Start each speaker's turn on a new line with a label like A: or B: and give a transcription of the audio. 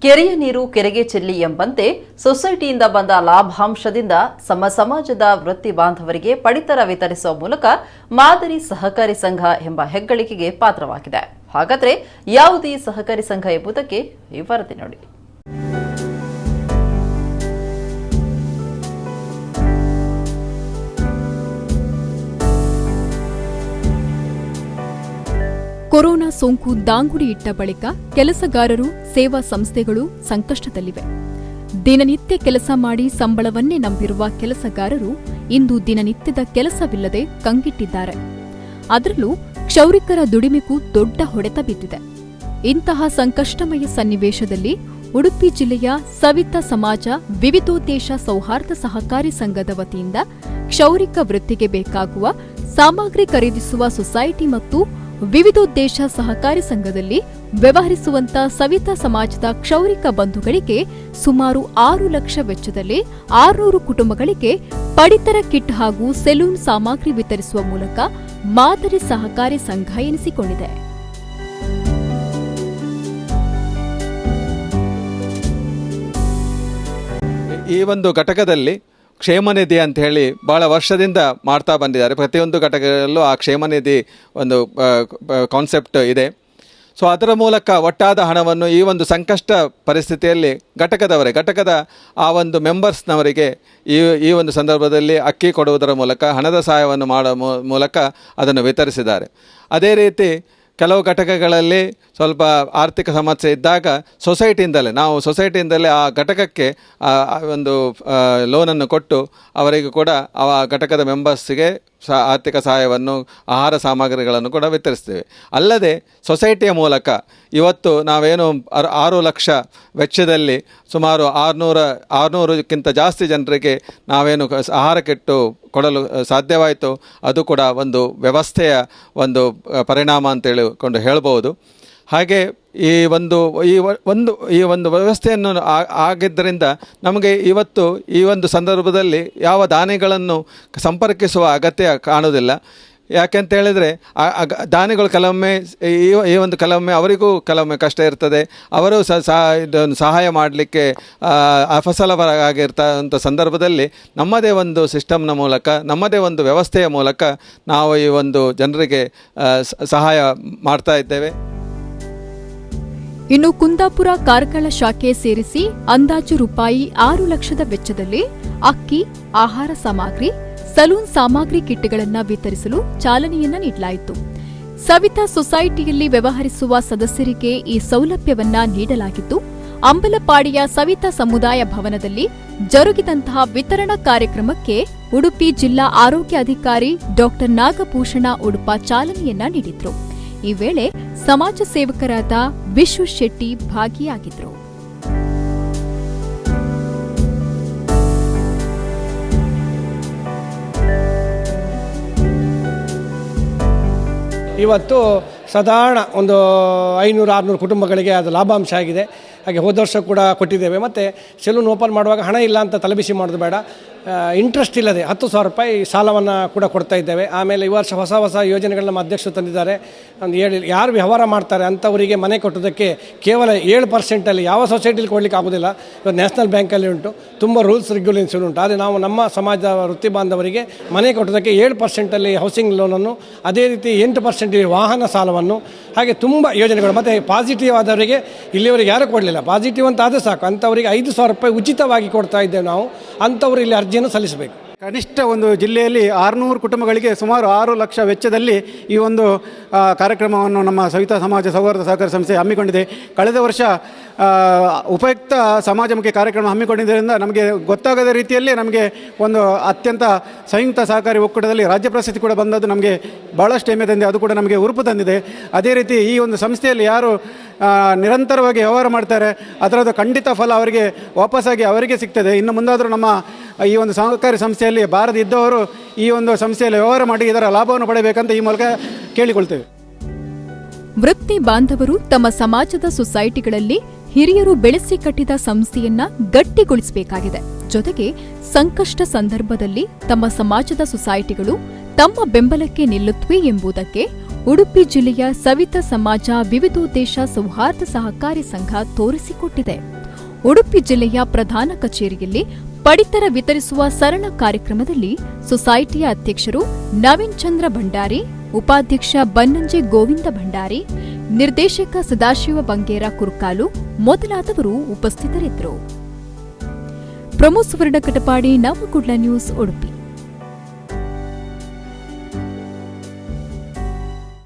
A: ಕೆರೆಯ ನೀರು ಕೆರೆಗೆ ಚೆಲ್ಲಿ ಎಂಬಂತೆ ಸೊಸೈಟಿಯಿಂದ ಬಂದ ಲಾಭಾಂಶದಿಂದ ಸಮಾಜದ ವೃತ್ತಿ ಬಾಂಧವರಿಗೆ ಪಡಿತರ ವಿತರಿಸುವ ಮೂಲಕ ಮಾದರಿ ಸಹಕಾರಿ ಸಂಘ ಎಂಬ ಹೆಗ್ಗಳಿಕೆಗೆ ಪಾತ್ರವಾಗಿದೆ. ಹಾಗಾದರೆ ಯಾವುದೇ ಸಹಕಾರಿ ಸಂಘ ಎಂಬುದಕ್ಕೆ ಈ ವರದಿ ನೋಡಿ.
B: ಕೊರೋನಾ ಸೋಂಕು ದಾಂಗುಡಿ ಇಟ್ಟ ಬಳಿಕ ಕೆಲಸಗಾರರು, ಸೇವಾ ಸಂಸ್ಥೆಗಳು ಸಂಕಷ್ಟದಲ್ಲಿವೆ. ದಿನನಿತ್ಯ ಕೆಲಸ ಮಾಡಿ ಸಂಬಳವನ್ನೇ ನಂಬಿರುವ ಕೆಲಸಗಾರರು ಇಂದು ದಿನನಿತ್ಯದ ಕೆಲಸವಿಲ್ಲದೆ ಕಂಗೆಟ್ಟಿದ್ದಾರೆ. ಅದರಲ್ಲೂ ಕ್ಷೌರಿಕರ ದುಡಿಮೆಗೂ ದೊಡ್ಡ ಹೊಡೆತ ಬಿದ್ದಿದೆ. ಇಂತಹ ಸಂಕಷ್ಟಮಯ ಸನ್ನಿವೇಶದಲ್ಲಿ ಉಡುಪಿ ಜಿಲ್ಲೆಯ ಸವಿತಾ ಸಮಾಜ ವಿವಿಧೋದ್ದೇಶ ಸೌಹಾರ್ದ ಸಹಕಾರಿ ಸಂಘದ ವತಿಯಿಂದ ಕ್ಷೌರಿಕ ವೃತ್ತಿಗೆ ಬೇಕಾಗುವ ಸಾಮಗ್ರಿ ಖರೀದಿಸುವ ಸೊಸೈಟಿ ಮತ್ತು ವಿವಿಧೋದ್ದೇಶ ಸಹಕಾರಿ ಸಂಘದಲ್ಲಿ ವ್ಯವಹರಿಸುವಂತ ಸವಿತಾ ಸಮಾಜದ ಕ್ಷೌರಿಕ ಬಂಧುಗಳಿಗೆ ಸುಮಾರು 6 ಲಕ್ಷ ವೆಚ್ಚದಲ್ಲಿ 600 ಕುಟುಂಬಗಳಿಗೆ ಪಡಿತರ ಕಿಟ್ ಹಾಗೂ ಸೆಲೂನ್ ಸಾಮಗ್ರಿ ವಿತರಿಸುವ ಮೂಲಕ ಮಾದರಿ ಸಹಕಾರಿ ಸಂಘ ಎನಿಸಿಕೊಂಡಿದೆ.
C: ಈ ಒಂದು ಘಟಕದಲ್ಲಿ ಕ್ಷೇಮನಿಧಿ ಅಂತ ಹೇಳಿ ಭಾಳ ವರ್ಷದಿಂದ ಮಾಡ್ತಾ ಬಂದಿದ್ದಾರೆ. ಪ್ರತಿಯೊಂದು ಘಟಕದಲ್ಲೂ ಆ ಕ್ಷೇಮನಿಧಿ ಒಂದು ಕಾನ್ಸೆಪ್ಟ್ ಇದೆ. ಸೊ ಅದರ ಮೂಲಕ ಒಟ್ಟಾದ ಹಣವನ್ನು ಈ ಒಂದು ಸಂಕಷ್ಟ ಪರಿಸ್ಥಿತಿಯಲ್ಲಿ ಘಟಕದ ಆ ಒಂದು ಮೆಂಬರ್ಸ್ನವರಿಗೆ ಈ ಒಂದು ಸಂದರ್ಭದಲ್ಲಿ ಅಕ್ಕಿ ಕೊಡುವುದರ ಮೂಲಕ ಹಣದ ಸಹಾಯವನ್ನು ಮಾಡುವ ಮೂಲಕ ಅದನ್ನು ವಿತರಿಸಿದ್ದಾರೆ. ಅದೇ ರೀತಿ ಕೆಲವು ಘಟಕಗಳಲ್ಲಿ ಸ್ವಲ್ಪ ಆರ್ಥಿಕ ಸಮಸ್ಯೆ ಇದ್ದಾಗ ಸೊಸೈಟಿಯಿಂದಲೇ ಆ ಘಟಕಕ್ಕೆ ಒಂದು ಲೋನನ್ನು ಕೊಟ್ಟು ಅವರಿಗೂ ಕೂಡ ಆ ಘಟಕದ ಮೆಂಬರ್ಸ್ಗೆ ಆರ್ಥಿಕ ಸಹಾಯವನ್ನು, ಆಹಾರ ಸಾಮಗ್ರಿಗಳನ್ನು ಕೂಡ ವಿತರಿಸ್ತೇವೆ. ಅಲ್ಲದೆ ಸೊಸೈಟಿಯ ಮೂಲಕ ಇವತ್ತು ನಾವೇನು 6 ಲಕ್ಷ ವೆಚ್ಚದಲ್ಲಿ ಸುಮಾರು 600ಕ್ಕಿಂತ ಜಾಸ್ತಿ ಜನರಿಗೆ ನಾವೇನು ಆಹಾರ ಕಿಟ್ಟು ಕೊಡಲು ಸಾಧ್ಯವಾಯಿತು. ಅದು ಕೂಡ ಒಂದು ವ್ಯವಸ್ಥೆಯ ಒಂದು ಪರಿಣಾಮ ಅಂತೇಳಿಕೊಂಡು ಹೇಳ್ಬೋದು. ಹಾಗೆ ಈ ಒಂದು ವ್ಯವಸ್ಥೆಯನ್ನು ಆಗಿದ್ದರಿಂದ ನಮಗೆ ಇವತ್ತು ಈ ಒಂದು ಸಂದರ್ಭದಲ್ಲಿ ಯಾವ ದಾನಿಗಳನ್ನು ಸಂಪರ್ಕಿಸುವ ಅಗತ್ಯ ಕಾಣುವುದಿಲ್ಲ. ಯಾಕೆಂತ ಹೇಳಿದರೆ ದಾನಿಗಳು ಕೆಲವೊಮ್ಮೆ ಅವರಿಗೂ ಕೆಲವೊಮ್ಮೆ ಕಷ್ಟ ಇರ್ತದೆ. ಅವರು ಇದನ್ನು ಸಹಾಯ ಮಾಡಲಿಕ್ಕೆ ಅಫಸಲರಾಗಿರ್ತಂಥ ಸಂದರ್ಭದಲ್ಲಿ ನಮ್ಮದೇ ಒಂದು ಸಿಸ್ಟಮ್ನ ಮೂಲಕ, ನಮ್ಮದೇ ಒಂದು ವ್ಯವಸ್ಥೆಯ ಮೂಲಕ ನಾವು ಈ ಒಂದು ಜನರಿಗೆ ಸಹಾಯ ಮಾಡ್ತಾ ಇದ್ದೇವೆ.
B: ಇನ್ನು ಕುಂದಾಪುರ ಕಾರ್ಕಳ ಶಾಖೆ ಸೇರಿಸಿ ಅಂದಾಜು ರೂಪಾಯಿ 6 ಲಕ್ಷದ ವೆಚ್ಚದಲ್ಲಿ ಅಕ್ಕಿ, ಆಹಾರ ಸಾಮಗ್ರಿ, ಸಲೂನ್ ಸಾಮಗ್ರಿ ಕಿಟ್ಗಳನ್ನು ವಿತರಿಸಲು ಚಾಲನೆಯನ್ನ ನೀಡಲಾಯಿತು. ಸವಿತಾ ಸೊಸೈಟಿಯಲ್ಲಿ ವ್ಯವಹರಿಸುವ ಸದಸ್ಯರಿಗೆ ಈ ಸೌಲಭ್ಯವನ್ನ ನೀಡಲಾಗಿದ್ದು, ಅಂಬಲಪಾಡಿಯ ಸವಿತಾ ಸಮುದಾಯ ಭವನದಲ್ಲಿ ಜರುಗಿದಂತಹ ವಿತರಣಾ ಕಾರ್ಯಕ್ರಮಕ್ಕೆ ಉಡುಪಿ ಜಿಲ್ಲಾ ಆರೋಗ್ಯ ಅಧಿಕಾರಿ ಡಾ ನಾಗಭೂಷಣ ಉಡುಪ ಚಾಲನೆಯನ್ನ ನೀಡಿದ್ರು. ಈ ವೇಳೆ ಸಮಾಜ ಸೇವಕರಾದ ವಿಶ್ವ ಶೆಟ್ಟಿ ಭಾಗಿಯಾಗಿದ್ದರು.
D: ಇವತ್ತು ಸಾಧಾರಣ ಒಂದು 500-600 ಕುಟುಂಬಗಳಿಗೆ ಅದು ಲಾಭಾಂಶ ಆಗಿದೆ. ಹಾಗೆ ಹೋದ ವರ್ಷ ಕೂಡ ಕೊಟ್ಟಿದ್ದೇವೆ. ಮತ್ತು ಸೆಲೂನ್ ಓಪನ್ ಮಾಡುವಾಗ ಹಣ ಇಲ್ಲ ಅಂತ ತಲೆಬಿಸಿ ಮಾಡೋದು ಬೇಡ, ಇಂಟ್ರೆಸ್ಟ್ ಇಲ್ಲದೆ 10,000 ರೂಪಾಯಿ ಸಾಲವನ್ನು ಕೂಡ ಕೊಡ್ತಾ ಇದ್ದೇವೆ. ಆಮೇಲೆ ಈ ವರ್ಷ ಹೊಸ ಯೋಜನೆಗಳನ್ನ ನಮ್ಮ ಅಧ್ಯಕ್ಷರು ತಂದಿದ್ದಾರೆ. ಒಂದು ಯಾರು ವ್ಯವಹಾರ ಮಾಡ್ತಾರೆ ಅಂಥವರಿಗೆ ಮನೆ ಕೊಟ್ಟೋದಕ್ಕೆ ಕೇವಲ 7% ಯಾವ ಸೊಸೈಟಿಲಿ ಕೊಡಲಿಕ್ಕೆ ಆಗೋದಿಲ್ಲ. ಇವತ್ತು ನ್ಯಾಷನಲ್ ಬ್ಯಾಂಕಲ್ಲಿ ಉಂಟು, ತುಂಬ ರೂಲ್ಸ್ ರೆಗ್ಯುಲೇಷನ್ ಉಂಟು. ಆದರೆ ನಾವು ನಮ್ಮ ಸಮಾಜದ ವೃತ್ತಿ ಬಾಂಧವರಿಗೆ ಮನೆ ಕೊಟ್ಟೋದಕ್ಕೆ 7% ಹೌಸಿಂಗ್ ಲೋನನ್ನು, ಅದೇ ರೀತಿ 8% ವಾಹನ ಸಾಲವನ್ನು, ಹಾಗೆ ತುಂಬ ಯೋಜನೆಗಳು. ಮತ್ತು ಪಾಸಿಟಿವ್ ಆದವರಿಗೆ ಇಲ್ಲಿವರೆಗೆ ಯಾರು ಕೊಡಲಿಲ್ಲ. ಪಾಸಿಟಿವ್ ಅಂತ ಆದರೆ ಸಾಕು, ಅಂಥವರಿಗೆ 5,000 ರೂಪಾಯಿ ಉಚಿತವಾಗಿ ಕೊಡ್ತಾ ಇದ್ದೇವೆ ನಾವು. ಅಂಥವರು ಇಲ್ಲಿ ಅರ್ಜಿಯನ್ನು ಸಲ್ಲಿಸಬೇಕು.
E: ಕನಿಷ್ಠ ಒಂದು ಜಿಲ್ಲೆಯಲ್ಲಿ 600 ಕುಟುಂಬಗಳಿಗೆ ಸುಮಾರು 6 ಲಕ್ಷ ವೆಚ್ಚದಲ್ಲಿ ಈ ಒಂದು ಕಾರ್ಯಕ್ರಮವನ್ನು ನಮ್ಮ ಸವಿತಾ ಸಮಾಜ ಸೌಹಾರ್ದ ಸಹಕಾರಿ ಸಂಸ್ಥೆ ಹಮ್ಮಿಕೊಂಡಿದೆ. ಕಳೆದ ವರ್ಷ ಉಪಯುಕ್ತ ಸಮಾಜಮುಖಿ ಕಾರ್ಯಕ್ರಮ ಹಮ್ಮಿಕೊಂಡಿದ್ದರಿಂದ ನಮಗೆ ಗೊತ್ತಾಗದ ರೀತಿಯಲ್ಲಿ ನಮಗೆ ಒಂದು ಅತ್ಯಂತ ಸಂಯುಕ್ತ ಸಹಕಾರಿ ಒಕ್ಕೂಟದಲ್ಲಿ ರಾಜ್ಯ ಪ್ರಶಸ್ತಿ ಕೂಡ ಬಂದದ್ದು ನಮಗೆ ಭಾಳಷ್ಟು ಹೆಮ್ಮೆ ತಂದಿದೆ. ಅದು ಕೂಡ ನಮಗೆ ಉರುಪು ತಂದಿದೆ. ಅದೇ ರೀತಿ ಈ ಒಂದು ಸಂಸ್ಥೆಯಲ್ಲಿ ಯಾರು ನಿರಂತರವಾಗಿ ವ್ಯವಹಾರ ಮಾಡ್ತಾರೆ ಅದರದ್ದು ಖಂಡಿತ ಫಲ ಅವರಿಗೆ ವಾಪಸ್ಸಾಗಿ ಅವರಿಗೆ ಸಿಗ್ತದೆ. ಇನ್ನು ಮುಂದಾದರೂ ನಮ್ಮ ಈ ಒಂದು ಸಹಕಾರಿ ಸಂಸ್ಥೆಯಲ್ಲಿ ಬಾರದೆ ಇದ್ದವರು ಈ ಒಂದು ಸಂಸ್ಥೆಯಲ್ಲಿ ವ್ಯವಹಾರ ಮಾಡಿ ಇದರ ಲಾಭವನ್ನು ಪಡೆಯಬೇಕಂತ ಈ ಮೂಲಕ ಕೇಳಿಕೊಳ್ತೇವೆ.
B: ವೃತ್ತಿ ಬಾಂಧವರು ತಮ್ಮ ಸಮಾಜದ ಸೊಸೈಟಿಗಳಲ್ಲಿ ಹಿರಿಯರು ಬೆಳೆಸಿ ಕಟ್ಟಿದ ಸಂಸ್ಥೆಯನ್ನ ಗಟ್ಟಿಗೊಳಿಸಬೇಕಾಗಿದೆ. ಜೊತೆಗೆ ಸಂಕಷ್ಟ ಸಂದರ್ಭದಲ್ಲಿ ತಮ್ಮ ಸಮಾಜದ ಸೊಸೈಟಿಗಳು ತಮ್ಮ ಬೆಂಬಲಕ್ಕೆ ನಿಲ್ಲುತ್ತವೆ ಎಂಬುದಕ್ಕೆ ಉಡುಪಿ ಜಿಲ್ಲೆಯ ಸವಿತಾ ಸಮಾಜ ವಿವಿಧೋದ್ದೇಶ ಸೌಹಾರ್ದ ಸಹಕಾರಿ ಸಂಘ ತೋರಿಸಿಕೊಟ್ಟಿದೆ. ಉಡುಪಿ ಜಿಲ್ಲೆಯ ಪ್ರಧಾನ ಕಚೇರಿಯಲ್ಲಿ ಪಡಿತರ ವಿತರಿಸುವ ಸರಳ ಕಾರ್ಯಕ್ರಮದಲ್ಲಿ ಸೊಸೈಟಿಯ ಅಧ್ಯಕ್ಷರು ನವೀನ್ ಚಂದ್ರ ಭಂಡಾರಿ, ಉಪಾಧ್ಯಕ್ಷ ಬನ್ನಂಜೆ ಗೋವಿಂದ ಭಂಡಾರಿ, ನಿರ್ದೇಶಕ ಸದಾಶಿವ ಬಂಗೇರ ಕುರ್ಕಾಲು ಮೊದಲಾದವರು ಉಪಸ್ಥಿತರಿದ್ದರು. ಪ್ರಮೋದ್ ಸುವರ್ಣ ಕಟಪಾಡಿ, ನವಕುಡ್ಲ ನ್ಯೂಸ್, ಉಡುಪಿ.